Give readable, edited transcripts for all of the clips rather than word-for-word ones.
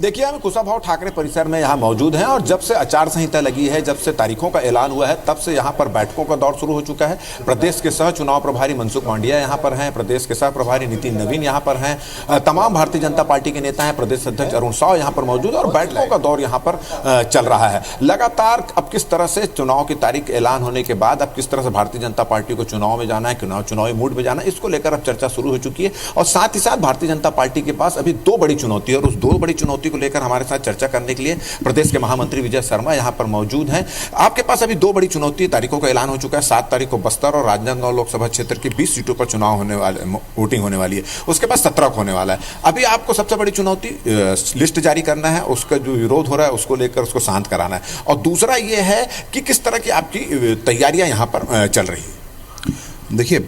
देखिए, हम कुशाभाऊ ठाकरे परिसर में यहाँ मौजूद हैं और जब से आचार संहिता लगी है, जब से तारीखों का ऐलान हुआ है, तब से यहाँ पर बैठकों का दौर शुरू हो चुका है। प्रदेश के सह चुनाव प्रभारी मनसुख मांडविया यहाँ पर हैं, प्रदेश के सह प्रभारी नितिन नवीन यहाँ पर हैं, तमाम भारतीय जनता पार्टी के नेता हैं, प्रदेश अध्यक्ष अरुण साव यहाँ पर मौजूद और बैठकों का दौर यहाँ पर चल रहा है। लगातार अब किस तरह से चुनाव की तारीख ऐलान होने के बाद अब किस तरह से भारतीय जनता पार्टी को चुनाव में जाना है, चुनावी मूड में जाना है, इसको लेकर अब चर्चा शुरू हो चुकी है। और साथ ही साथ भारतीय जनता पार्टी के पास अभी दो बड़ी चुनौती है और उस दो बड़ी चुनौती को लेकर हमारे साथ चर्चा करने के लिए प्रदेश के महामंत्री विजय शर्मा यहां पर मौजूद हैं। आपके पास अभी दो बड़ी चुनौती, तारीखों का ऐलान हो चुका है। 7 तारीख को बस्तर और राजनांदगांव लोकसभा क्षेत्र की 20 सीटों पर चुनाव होने वाले, वोटिंग होने वाली है। उसके बाद 17 को होने वाला है। अभी आपको सबसे बड़ी चुनौती लिस्ट जारी करना है, उसका जो विरोध हो रहा है उसको लेकर उसको शांत कराना है, और दूसरा ये है कि किस तरह की आपकी तैयारियां यहां पर चल रही है। देखिए,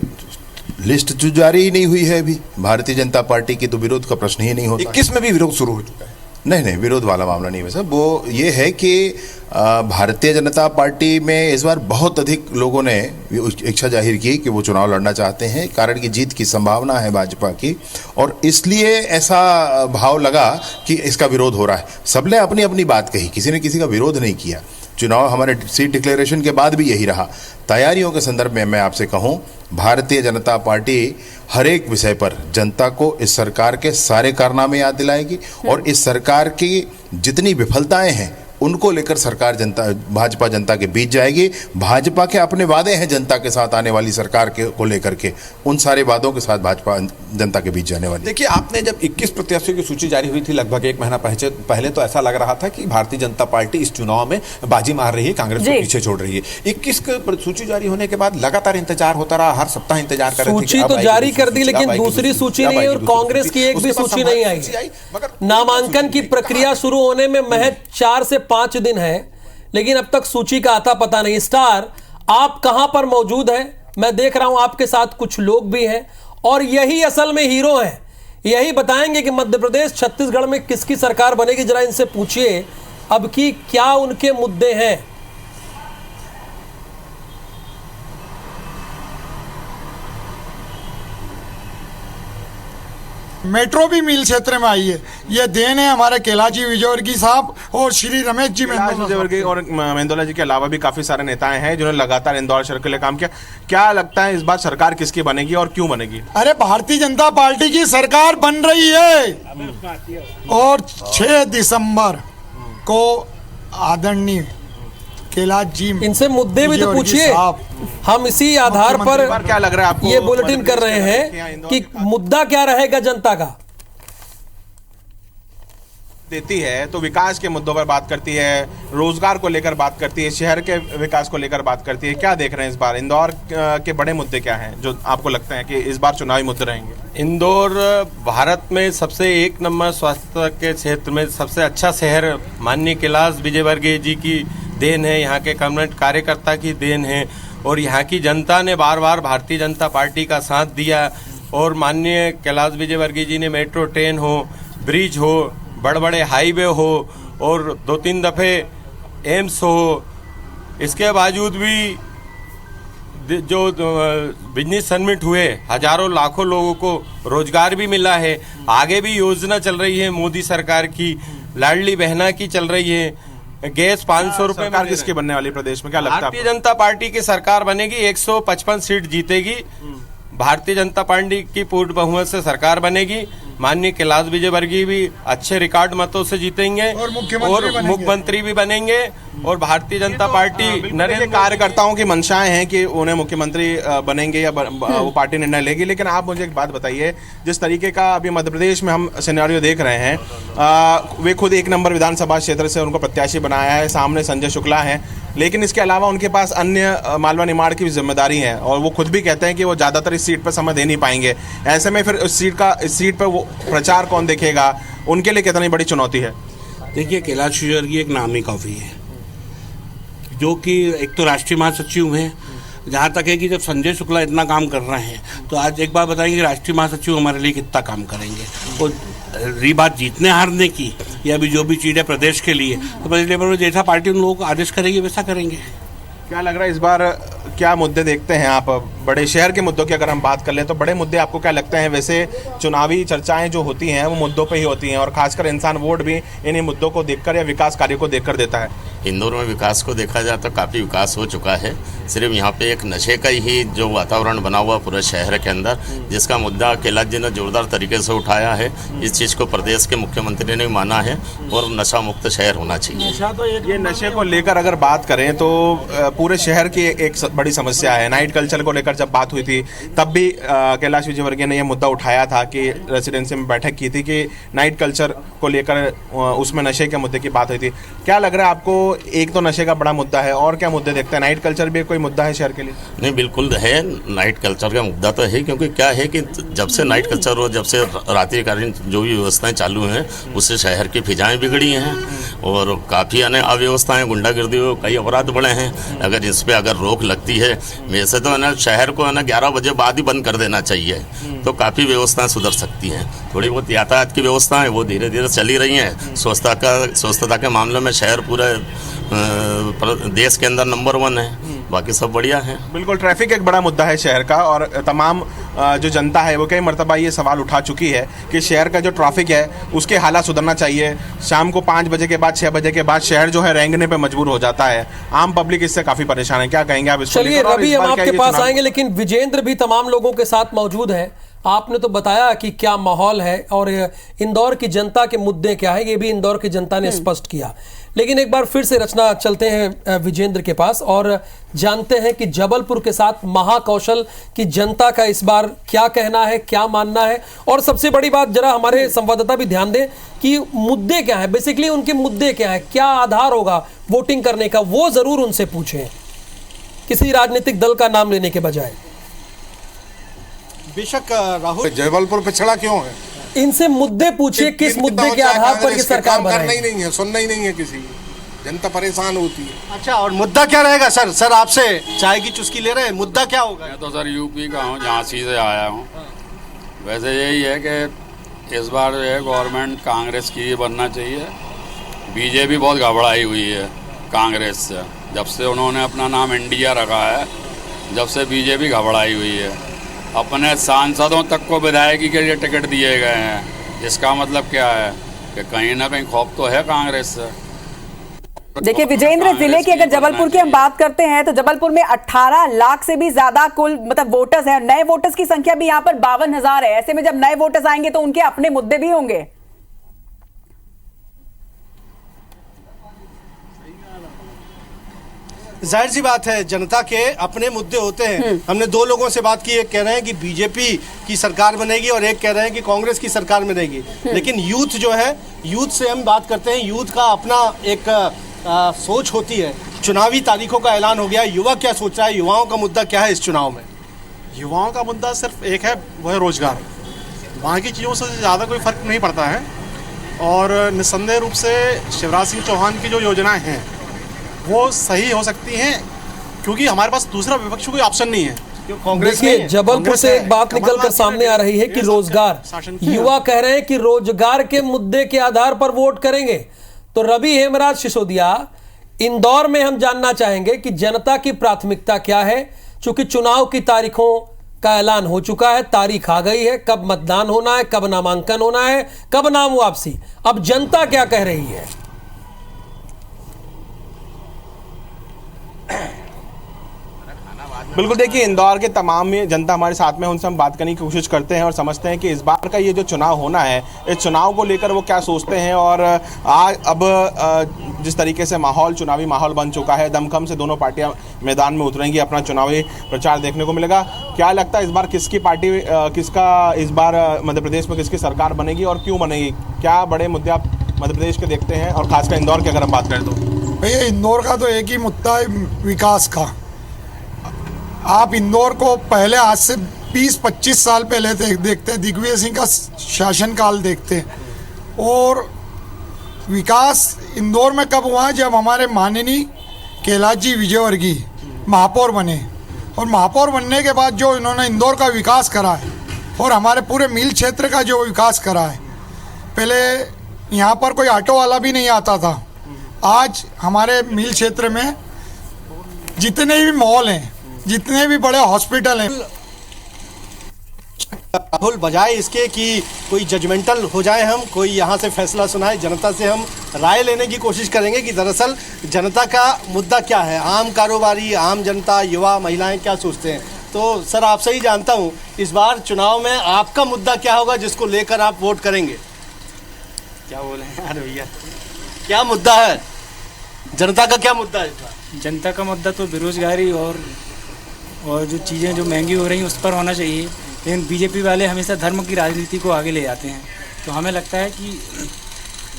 लिस्ट जो जारी नहीं हुई है अभी, भारतीय जनता पार्टी की तो विरोध का प्रश्न ही नहीं होता। 21 में भी विरोध शुरू हो चुका है। नहीं, विरोध वाला मामला नहीं है सर। वो ये है कि भारतीय जनता पार्टी में इस बार बहुत अधिक लोगों ने इच्छा जाहिर की कि वो चुनाव लड़ना चाहते हैं, कारण कि जीत की संभावना है भाजपा की, और इसलिए ऐसा भाव लगा कि इसका विरोध हो रहा है। सबने अपनी अपनी बात कही, किसी ने किसी का विरोध नहीं किया। चुनाव हमारे सीट डिक्लेरेशन के बाद भी यही रहा। तैयारियों के संदर्भ में मैं आपसे कहूं, भारतीय जनता पार्टी हर एक विषय पर जनता को इस सरकार के सारे कारनामे याद दिलाएगी और इस सरकार की जितनी विफलताएं हैं उनको लेकर सरकार भाजपा जनता के बीच जाएगी। भाजपा के अपने वादे हैं जनता के साथ आने वाली सरकार को लेकर के, उन सारे वादों के साथ भाजपा जनता के बीच जाने वाली। देखिए, आपने जब 21 प्रत्याशियों की सूची जारी हुई थी लगभग 1 महीना पहले, तो ऐसा लग रहा था कि भारतीय जनता पार्टी इस चुनाव में बाजी मार रही है, कांग्रेस को पीछे छोड़ रही है। 21 की सूची जारी होने के बाद लगातार इंतजार होता रहा, हर सप्ताह इंतजार कर रहे थे। सूची तो जारी कर दी, लेकिन दूसरी सूची नहीं, और कांग्रेस की एक भी सूची नहीं आई। नामांकन की प्रक्रिया शुरू होने में महज 4 से 5 दिन है, लेकिन अब तक सूची का आता पता नहीं। स्टार, आप कहां पर मौजूद हैं? मैं देख रहा हूं आपके साथ कुछ लोग भी हैं, और यही असल में हीरो हैं। यही बताएंगे कि मध्य प्रदेश छत्तीसगढ़ में किसकी सरकार बनेगी। जरा इनसे पूछिए अब की क्या उनके मुद्दे हैं। मेट्रो भी मिल क्षेत्र में आई है, ये देन है हमारे कैलाश विजयवर्गीय साहब और श्री रमेश जी विजयवर्गीय और मेंदोला जी के अलावा भी काफी सारे नेताएं हैं जिन्होंने लगातार इंदौर शहर के लिए काम किया। क्या लगता है इस बार सरकार किसकी बनेगी और क्यों बनेगी? अरे, भारतीय जनता पार्टी की सरकार बन रही है और 6 दिसंबर को आदरणीय कैलाश जी, इनसे मुद्दे भी तो पूछिए। हम इसी आधार पर क्या लग रहा है आपको, ये बुलेटिन कर रहे हैं कि मुद्दा क्या रहेगा जनता का। देती है तो विकास के मुद्दों पर बात करती है, रोजगार को लेकर बात करती है, शहर के विकास को लेकर बात करती है। क्या देख रहे हैं इस बार इंदौर के बड़े मुद्दे क्या हैं जो आपको लगता है कि इस बार चुनावी मुद्दे रहेंगे? इंदौर भारत में सबसे 1 नंबर स्वास्थ्य के क्षेत्र में सबसे अच्छा शहर माननीय कैलाश विजयवर्गीय जी की देन है, यहाँ के कम्युनिस्ट कार्यकर्ता की देन है, और यहाँ की जनता ने बार बार भारतीय जनता पार्टी का साथ दिया। और माननीय कैलाश विजयवर्गीय जी ने मेट्रो ट्रेन हो, ब्रिज हो, बड़े बड़े हाईवे हो और 2-3 दफ़े एम्स हो, इसके बावजूद भी जो बिजनेस समिट हुए, हजारों लाखों लोगों को रोजगार भी मिला है। आगे भी योजना चल रही है मोदी सरकार की, लाडली बहना की चल रही है, गैस 500 रुपए में। किसकी बनने वाली प्रदेश में क्या लगता है? भारतीय जनता पार्टी की सरकार बनेगी, 155 सीट जीतेगी। भारतीय जनता पार्टी की पूर्ण बहुमत से सरकार बनेगी। माननीय कैलाश विजयवर्गीय भी अच्छे रिकॉर्ड मतों से जीतेंगे और मुख्यमंत्री भी बनेंगे। और भारतीय जनता पार्टी नरेंद्र कार्यकर्ताओं की मंशाएं हैं कि उन्हें मुख्यमंत्री बनेंगे या वो पार्टी निर्णय लेगी। लेकिन आप मुझे एक बात बताइए, जिस तरीके का अभी मध्य प्रदेश में हम सिनेरियो देख रहे हैं, वे खुद 1 नंबर विधानसभा क्षेत्र से उनको प्रत्याशी बनाया है, सामने संजय शुक्ला हैं, लेकिन इसके अलावा उनके पास अन्य मालवा निमाड़ की भी जिम्मेदारी है और वो खुद भी कहते हैं कि वो ज़्यादातर इस सीट पर समय दे नहीं पाएंगे। ऐसे में फिर इस सीट पर वो प्रचार कौन देखेगा? उनके लिए कितनी बड़ी चुनौती है? देखिए, कैलाश विजयवर्गीय एक नामी कॉफी है, जो कि एक तो राष्ट्रीय महासचिव हैं। जहाँ तक है कि जब संजय शुक्ला इतना काम कर रहे हैं, तो आज एक बात बताएंगे कि राष्ट्रीय महासचिव हमारे लिए कितना काम करेंगे। और रही बात जीतने हारने की या भी जो भी चीज़ है प्रदेश के लिए, तो प्रदेश लेवल में जैसा पार्टी उन लोगों को आदेश करेगी वैसा करेंगे। क्या लग रहा है इस बार क्या मुद्दे देखते हैं आप? बड़े शहर के मुद्दों की अगर हम बात कर लें तो बड़े मुद्दे आपको क्या लगते हैं? वैसे चुनावी चर्चाएं जो होती हैं वो मुद्दों पे ही होती हैं और खासकर इंसान वोट भी इन्हीं मुद्दों को देखकर या विकास कार्यों को देखकर देता है। इंदौर में विकास को देखा जाए तो काफ़ी विकास हो चुका है। सिर्फ यहाँ पे एक नशे का ही जो वातावरण बना हुआ पूरे शहर के अंदर, जिसका मुद्दा कैलाश जी ने जोरदार तरीके से उठाया है। इस चीज़ को प्रदेश के मुख्यमंत्री ने माना है और नशा मुक्त शहर होना चाहिए। ये नशे को लेकर अगर बात करें तो पूरे शहर की एक बड़ी समस्या है। नाइट कल्चर को लेकर जब बात हुई थी तब भी कैलाश विजयवर्गीय ने यह मुद्दा उठाया था कि रेसिडेंसी में बैठक की थी कि नाइट कल्चर को लेकर उसमें नशे के मुद्दे की बात हुई थी। क्या लग रहा है आपको? एक तो नशे का बड़ा मुद्दा है और क्या मुद्दे देखते हैं? नाइट कल्चर भी कोई मुद्दा है शहर के लिए? नहीं, बिल्कुल है, नाइट कल्चर का मुद्दा तो है, क्योंकि क्या है कि जब से नाइट कल्चर और जब से रात्रिकालीन जो भी व्यवस्थाएं चालू हैं उससे शहर की फिजाएं बिगड़ी हैं और काफ़ी अव्यवस्थाएं, गुंडागर्दी, कई अपराध बढ़े हैं। अगर इस पर अगर रोक लगती है, वैसे तो है ना शहर को है ना 11 बजे बाद ही बंद कर देना चाहिए, तो काफ़ी व्यवस्थाएं सुधर सकती हैं। थोड़ी बहुत यातायात की व्यवस्थाएं वो धीरे धीरे चली रही हैं। स्वच्छता के मामले में शहर पूरे देश के अंदर नंबर 1 है, बाकी सब बढ़िया है। बिल्कुल, ट्रैफिक एक बड़ा मुद्दा है शहर का और तमाम जो जनता है वो कई मरतबा ये सवाल उठा चुकी है कि शहर का जो ट्रैफिक है उसके हालात सुधरना चाहिए। शाम को 5 बजे के बाद 6 बजे के बाद शहर जो है रेंगने पे मजबूर हो जाता है। आम पब्लिक इससे काफी परेशान है। क्या कहेंगे आप? चलिए रवि, हम आपके पास आएंगे, लेकिन विजेंद्र भी तमाम लोगों के साथ मौजूद है। आपने तो बताया कि क्या माहौल है और इंदौर की जनता के मुद्दे क्या है, ये भी इंदौर की जनता ने स्पष्ट किया। लेकिन एक बार फिर से रचना चलते हैं विजेंद्र के पास और जानते हैं कि जबलपुर के साथ महाकौशल की जनता का इस बार क्या कहना है, क्या मानना है। और सबसे बड़ी बात, जरा हमारे संवाददाता भी ध्यान दें कि मुद्दे क्या है, बेसिकली उनके मुद्दे क्या है, क्या आधार होगा वोटिंग करने का, वो जरूर उनसे पूछें, किसी राजनीतिक दल का नाम लेने के बजाय। बेशक राहुल, जबलपुर पिछड़ा क्यों है? इनसे मुद्दे पूछिए, किस मुद्दे के आधार पर ये सरकार करना ही नहीं है, सुनना ही नहीं है किसी की, जनता परेशान होती है। अच्छा, और मुद्दा क्या रहेगा सर? सर आपसे चाय की चुस्की ले रहे हैं, मुद्दा क्या होगा? मैं तो सर यूपी का हूँ, झांसी से आया हूँ। वैसे यही है कि इस बार जो है गवर्नमेंट कांग्रेस की बनना चाहिए। बीजेपी बहुत घबराई हुई है कांग्रेस से, जब से उन्होंने अपना नाम इंडिया रखा है, जब से बीजेपी घबराई हुई है। अपने सांसदों तक को विधायकी के लिए टिकट दिए गए हैं। इसका मतलब क्या है कि कहीं ना कहीं खौफ तो है कांग्रेस से। देखिए विजेंद्र, जिले की अगर जबलपुर की हम बात करते हैं तो जबलपुर में 18 लाख से भी ज्यादा कुल वोटर्स हैं। नए वोटर्स की संख्या भी यहाँ पर 52,000 है। ऐसे में जब नए वोटर्स आएंगे तो उनके अपने मुद्दे भी होंगे। जाहिर सी बात है, जनता के अपने मुद्दे होते हैं। हमने 2 लोगों से बात की, एक कह रहे हैं कि बीजेपी की सरकार बनेगी और एक कह रहे हैं कि कांग्रेस की सरकार बनेगी। लेकिन यूथ जो है, यूथ से हम बात करते हैं, यूथ का अपना एक सोच होती है। चुनावी तारीखों का ऐलान हो गया, युवा क्या सोच रहा है, युवाओं का मुद्दा क्या है इस चुनाव में? युवाओं का मुद्दा सिर्फ एक है, वो है रोजगार। वहाँ की चीज़ों से ज़्यादा कोई फर्क नहीं पड़ता है और निस्संदेह रूप से शिवराज सिंह चौहान की जो योजनाएं हैं वो सही हो सकती हैं, क्योंकि हमारे पास दूसरा विपक्ष कोई ऑप्शन नहीं है। देखिए जबलपुर से एक बात निकलकर सामने आ रही है कि रोजगार, युवा कह रहे हैं कि रोजगार के मुद्दे के आधार पर वोट करेंगे। तो रवि हेमराज सिसोदिया, इंदौर में हम जानना चाहेंगे कि जनता की प्राथमिकता क्या है, चूंकि चुनाव की तारीखों का ऐलान हो चुका है, तारीख आ गई है, कब मतदान होना है, कब नामांकन होना है, कब नाम वापसी। अब जनता क्या कह रही है? बिल्कुल, देखिए इंदौर के तमाम जनता हमारे साथ में, उनसे हम बात करने की कोशिश करते हैं और समझते हैं कि इस बार का ये जो चुनाव होना है, इस चुनाव को लेकर वो क्या सोचते हैं। और आज अब जिस तरीके से माहौल, चुनावी माहौल बन चुका है, दमखम से दोनों पार्टियां मैदान में उतरेंगी, अपना चुनावी प्रचार देखने को मिलेगा। क्या लगता है इस बार किसकी पार्टी, किसका इस बार मध्य प्रदेश में किसकी सरकार बनेगी और क्यों बनेगी? क्या बड़े मुद्दे आप मध्य प्रदेश के देखते हैं और खासकर इंदौर की अगर हम बात करें तो? भैया इंदौर का तो एक ही मुद्दा है, विकास का। आप इंदौर को पहले, आज से 20-25 साल पहले देखते हैं, दिग्विजय सिंह का शासनकाल देखते हैं। और विकास इंदौर में कब हुआ? जब हमारे माननीय कैलाश जी विजयवर्गीय महापौर बने, और महापौर बनने के बाद जो इन्होंने इंदौर का विकास करा है और हमारे पूरे मिल क्षेत्र का जो विकास करा है। पहले यहाँ पर कोई ऑटो वाला भी नहीं आता था, आज हमारे मिल क्षेत्र में जितने भी मॉल हैं जितने भी बड़े हॉस्पिटल हैं, राहुल, बजाय इसके कि कोई जजमेंटल हो जाए, हम कोई यहाँ से फैसला सुनाए, जनता से हम राय लेने की कोशिश करेंगे कि दरअसल जनता का मुद्दा क्या है, आम कारोबारी, आम जनता, युवा, महिलाएं क्या सोचते हैं। तो सर, आपसे ही जानता हूँ, इस बार चुनाव में आपका मुद्दा क्या होगा जिसको लेकर आप वोट करेंगे? क्या बोले यार भैया, क्या मुद्दा है जनता का? क्या मुद्दा है इस बार? जनता का मुद्दा तो बेरोजगारी और जो चीज़ें जो महंगी हो रही हैं उस पर होना चाहिए। लेकिन बीजेपी वाले हमेशा धर्म की राजनीति को आगे ले जाते हैं, तो हमें लगता है कि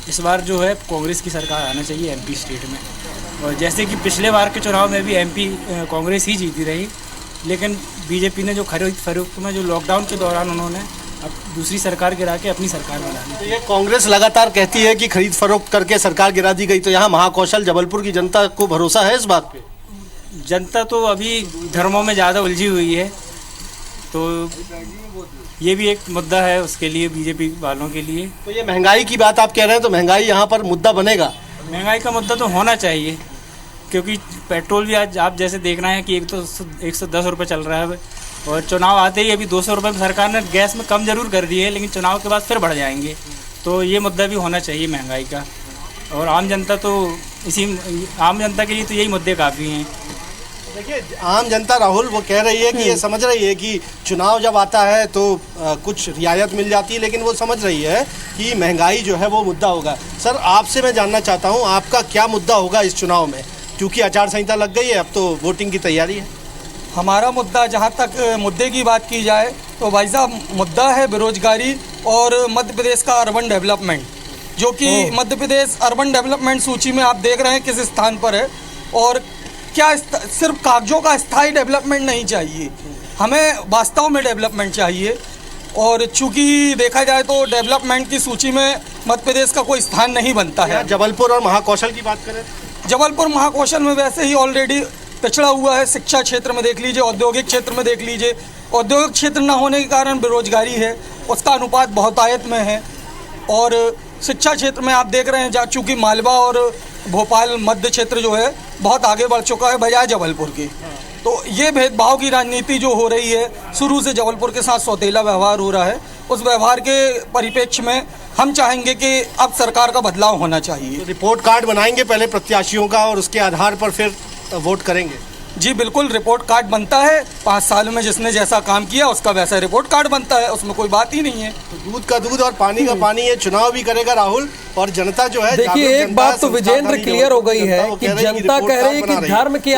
इस बार जो है कांग्रेस की सरकार आना चाहिए एमपी स्टेट में। और जैसे कि पिछले बार के चुनाव में भी एमपी कांग्रेस ही जीती रही, लेकिन बीजेपी ने जो खरीद फरोख्त में जो लॉकडाउन के दौरान उन्होंने अब दूसरी सरकार गिरा के अपनी सरकार बना दी। तो ये कांग्रेस लगातार कहती है कि खरीद फरोख्त करके सरकार गिरा दी गई, तो यहाँ महाकौशल जबलपुर की जनता को भरोसा है इस बात पे? जनता तो अभी धर्मों में ज़्यादा उलझी हुई है, तो ये भी एक मुद्दा है उसके लिए, बीजेपी वालों के लिए। तो ये महंगाई की बात आप कह रहे हैं, तो महंगाई यहाँ पर मुद्दा बनेगा? महंगाई का मुद्दा तो होना चाहिए, क्योंकि पेट्रोल भी आज आप जैसे देख रहे हैं कि 110 रुपये चल रहा है, और चुनाव आते ही अभी 200 रुपये सरकार ने गैस में कम जरूर कर दिए है, लेकिन चुनाव के बाद फिर बढ़ जाएंगे। तो ये मुद्दा भी होना चाहिए महंगाई का। और आम जनता के लिए तो यही मुद्दे काफ़ी हैं। देखिए, आम जनता, राहुल, वो कह रही है कि ये समझ रही है कि चुनाव जब आता है तो कुछ रियायत मिल जाती है, लेकिन वो समझ रही है कि महंगाई जो है वो मुद्दा होगा। सर, आपसे मैं जानना चाहता हूँ, आपका क्या मुद्दा होगा इस चुनाव में? क्योंकि आचार संहिता लग गई है, अब तो वोटिंग की तैयारी है। हमारा मुद्दा, जहाँ तक मुद्दे की बात की जाए तो भाई साहब, मुद्दा है बेरोजगारी और मध्य प्रदेश का अर्बन डेवलपमेंट, जो कि मध्य प्रदेश अर्बन डेवलपमेंट सूची में आप देख रहे हैं किस स्थान पर है। और क्या सिर्फ कागजों का स्थायी डेवलपमेंट नहीं चाहिए, हमें वास्तव में डेवलपमेंट चाहिए। और चूंकि देखा जाए तो डेवलपमेंट की सूची में मध्य प्रदेश का कोई स्थान नहीं बनता है। जबलपुर और महाकौशल की बात करें, जबलपुर महाकौशल में वैसे ही ऑलरेडी पिछड़ा हुआ है। शिक्षा क्षेत्र में देख लीजिए, औद्योगिक क्षेत्र में देख लीजिए, औद्योगिक क्षेत्र न होने के कारण बेरोजगारी है, उसका अनुपात बहुतायत में है। और शिक्षा क्षेत्र में आप देख रहे हैं, जहाँ चूँकि मालवा और भोपाल मध्य क्षेत्र जो है बहुत आगे बढ़ चुका है बजाय जबलपुर के। तो ये भेदभाव की राजनीति जो हो रही है, शुरू से जबलपुर के साथ सौतेला व्यवहार हो रहा है, उस व्यवहार के परिप्रेक्ष्य में हम चाहेंगे कि अब सरकार का बदलाव होना चाहिए। तो रिपोर्ट कार्ड बनाएंगे पहले प्रत्याशियों का और उसके आधार पर फिर वोट करेंगे? जी बिल्कुल, रिपोर्ट कार्ड बनता है। 5 साल में जिसने जैसा काम किया उसका वैसा रिपोर्ट कार्ड बनता है, उसमें कोई बात ही नहीं है। तो दूध का दूध और पानी का पानी, ये चुनाव भी करेगा राहुल। और जनता जो है, देखिए, एक बात तो विजेंद्र क्लियर हो गई है कि जनता कह रही है कि धर्म के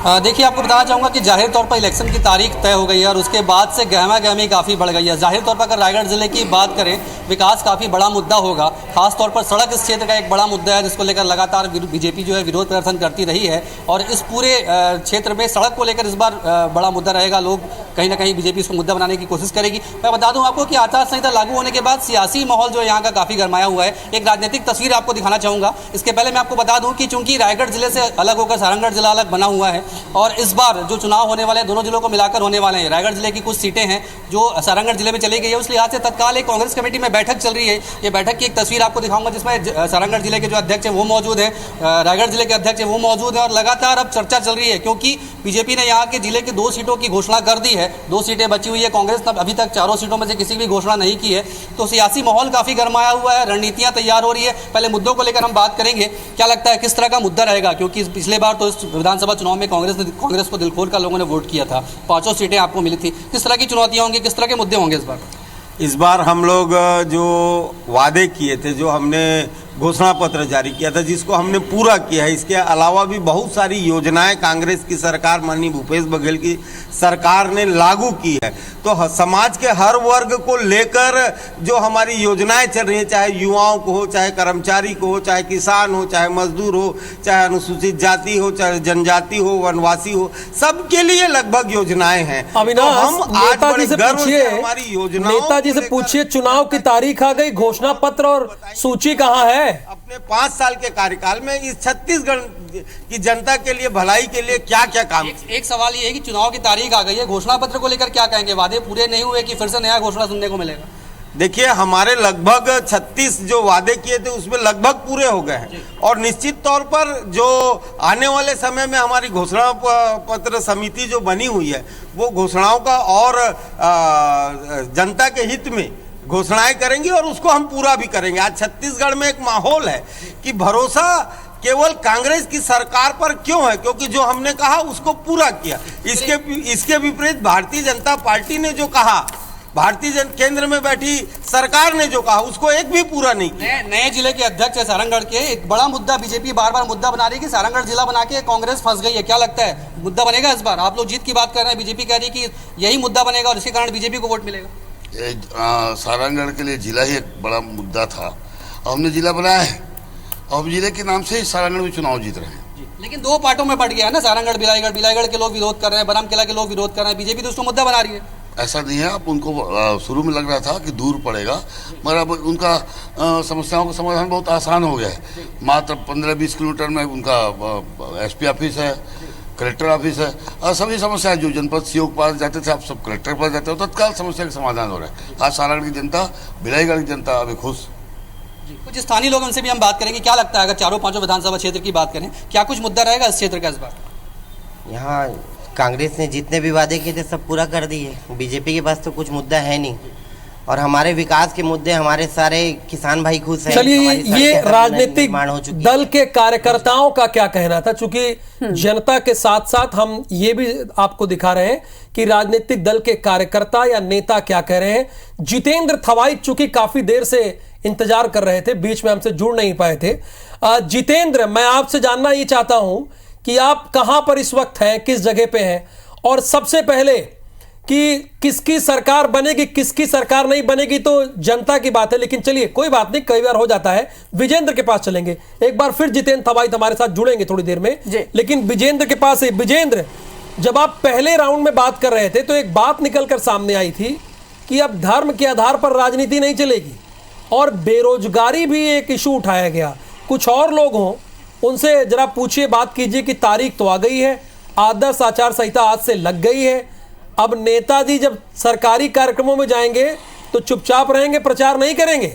देखिए, आपको बताना चाहूँगा कि जाहिर तौर पर इलेक्शन की तारीख तय हो गई है और उसके बाद से गहमा गहमी काफ़ी बढ़ गई है। जाहिर तौर पर अगर रायगढ़ जिले की बात करें, विकास काफ़ी बड़ा मुद्दा होगा। खासतौर पर सड़क इस क्षेत्र का एक बड़ा मुद्दा है, जिसको लेकर लगातार बीजेपी जो है विरोध प्रदर्शन करती रही है। और इस पूरे क्षेत्र में सड़क को लेकर इस बार बड़ा मुद्दा रहेगा। लोग कहीं ना कहीं बीजेपी इसको मुद्दा बनाने की कोशिश करेगी। मैं बता दूं आपको कि आचार संहिता लागू होने के बाद सियासी माहौल जो है यहाँ का काफ़ी गरमाया हुआ है। एक राजनीतिक तस्वीर आपको दिखाना चाहूँगा। इसके पहले मैं आपको बता दूं कि चूंकि रायगढ़ जिले से अलग होकर सारंगढ़ जिला अलग बना हुआ है, और इस बार जो चुनाव होने वाले हैं दोनों जिलों को मिलाकर होने वाले हैं। रायगढ़ जिले की कुछ सीटें हैं जो सारंगढ़ जिले में चली गई है, उस लिहाज से तत्काल एक कांग्रेस कमेटी में बैठक चल रही है। ये बैठक की एक तस्वीर आपको दिखाऊंगा, जिसमें सारंगढ़ जिले के जो अध्यक्ष है वो मौजूद है, रायगढ़ जिले के अध्यक्ष है वो मौजूद है। और लगातार अब चर्चा चल रही है, क्योंकि बीजेपी ने यहाँ के जिले की 2 सीटों की घोषणा कर दी है। 2 सीटें बची हुई है, कांग्रेस ने अभी तक 4 सीटों में से किसी की घोषणा नहीं की है। तो सियासी माहौल काफी गरमाया हुआ है, रणनीतियां तैयार हो रही है। पहले मुद्दों को लेकर हम बात करेंगे, क्या लगता है किस तरह का मुद्दा रहेगा, क्योंकि पिछले बार तो इस विधानसभा चुनाव में कांग्रेस को दिल खोल कर लोगों ने वोट किया था, 5 सीटें आपको मिली थी। किस तरह की चुनौतियां होंगी, किस तरह के मुद्दे होंगे इस बार? इस बार हम लोग जो वादे किए थे, जो हमने घोषणा पत्र जारी किया था, जिसको हमने पूरा किया है। इसके अलावा भी बहुत सारी योजनाएं कांग्रेस की सरकार, माननीय भूपेश बघेल की सरकार ने लागू की है। तो समाज के हर वर्ग को लेकर जो हमारी योजनाएं चल रही हैं, चाहे युवाओं को हो, चाहे कर्मचारी को हो, चाहे किसान हो, चाहे मजदूर हो, चाहे अनुसूचित जाति हो, चाहे जनजाति हो, वनवासी हो, सबके लिए लगभग योजनाएं हैं। तो हम आज बड़े गर्व से हमारी योजनाओं, नेताजी से पूछिए, चुनाव की तारीख आ गई, घोषणा पत्र और सूची कहाँ है? अपने 5 साल के कार्यकाल में इस छत्तीसगढ़ की जनता के लिए, भलाई के लिए क्या क्या काम? एक सवाल ये है कि चुनाव की तारीख आ गई है, घोषणा पत्र को लेकर क्या कहेंगे? वादे पूरे नहीं हुए कि फिर से नया घोषणा सुनने को मिलेगा? देखिए हमारे लगभग 36 जो वादे किए थे उसमें लगभग पूरे हो गए हैं और निश्चित तौर पर जो आने वाले समय में हमारी घोषणा पत्र समिति जो बनी हुई है वो घोषणाओं का और जनता के हित में घोषणाएं करेंगी और उसको हम पूरा भी करेंगे। आज छत्तीसगढ़ में एक माहौल है कि भरोसा केवल कांग्रेस की सरकार पर क्यों है, क्योंकि जो हमने कहा उसको पूरा किया। इसके विपरीत भारतीय जनता पार्टी ने जो कहा, केंद्र में बैठी सरकार ने जो कहा उसको एक भी पूरा नहीं किया। नए जिले के अध्यक्ष है सारंगढ़ के, एक बड़ा मुद्दा बीजेपी बार बार मुद्दा बना रही है कि सारंगढ़ जिला बना के कांग्रेस फंस गई है। क्या लगता है मुद्दा बनेगा इस बार? आप लोग जीत की बात कर रहे हैं, बीजेपी कह रही है कि यही मुद्दा बनेगा और इसके कारण बीजेपी को वोट मिलेगा। सारंगढ़ के लिए जिला ही एक बड़ा मुद्दा था, हमने जिला बनाया है और जिले के नाम से ही सारंगढ़ में चुनाव जीत रहे हैं। लेकिन दो पार्टों में बढ़ गया है ना, सारंगढ़ बिलाईगढ़ के लोग विरोध कर रहे हैं, बरामकेला के लोग विरोध कर रहे हैं, बीजेपी तो उसको मुद्दा बना रही है। ऐसा नहीं है, अब उनको शुरू में लग रहा था कि दूर पड़ेगा, मगर अब उनका समस्याओं का समाधान बहुत आसान हो गया है। मात्र 15-20 किलोमीटर में उनका एसपी ऑफिस है, कलेक्टर ऑफिस है और सभी समस्याएं जो जनपद सीओ के पास जाते थे आप सब कलेक्टर के पास जाते हो, तत्काल समस्या का समाधान हो रहा है। आज सारंगढ़ की जनता, बिलाईगढ़ की जनता अभी खुश। कुछ स्थानीय लोग उनसे भी हम बात करेंगे, क्या लगता है अगर चारों पांचों विधानसभा क्षेत्र की बात करें क्या कुछ मुद्दा रहेगा इस क्षेत्र का इस बार? यहाँ कांग्रेस ने जितने भी वादे किए थे सब पूरा कर दिए, बीजेपी के पास तो कुछ मुद्दा है नहीं और हमारे विकास के मुद्दे, हमारे सारे किसान भाई खुश हैं। चलिए ये राजनीतिक दल के कार्यकर्ताओं का क्या कहना था, चूंकि जनता के साथ साथ हम ये भी आपको दिखा रहे हैं कि राजनीतिक दल के कार्यकर्ता या नेता क्या कह रहे हैं। जितेंद्र थवाई चूंकि काफी देर से इंतजार कर रहे थे, बीच में हमसे जुड़ नहीं पाए थे। जितेंद्र, मैं आपसे जानना ये चाहता हूं कि आप कहां पर इस वक्त हैं, किस जगह पे हैं, और सबसे पहले कि किसकी सरकार बनेगी, किसकी सरकार नहीं बनेगी तो जनता की बात है, लेकिन चलिए कोई बात नहीं, कई बार हो जाता है। विजेंद्र के पास चलेंगे, एक बार फिर जितेंद्र थवाई हमारे साथ जुड़ेंगे थोड़ी देर में, लेकिन विजेंद्र के पास है। विजेंद्र, जब आप पहले राउंड में बात कर रहे थे तो एक बात निकलकर सामने आई थी कि अब धर्म के आधार पर राजनीति नहीं चलेगी और बेरोजगारी भी एक इशू उठाया गया। कुछ और लोग हों उनसे जरा पूछिए, बात कीजिए कि तारीख तो आ गई है, आदर्श आचार संहिता आज से लग गई है, अब नेताजी जब सरकारी कार्यक्रमों में जाएंगे तो चुपचाप रहेंगे, प्रचार नहीं करेंगे।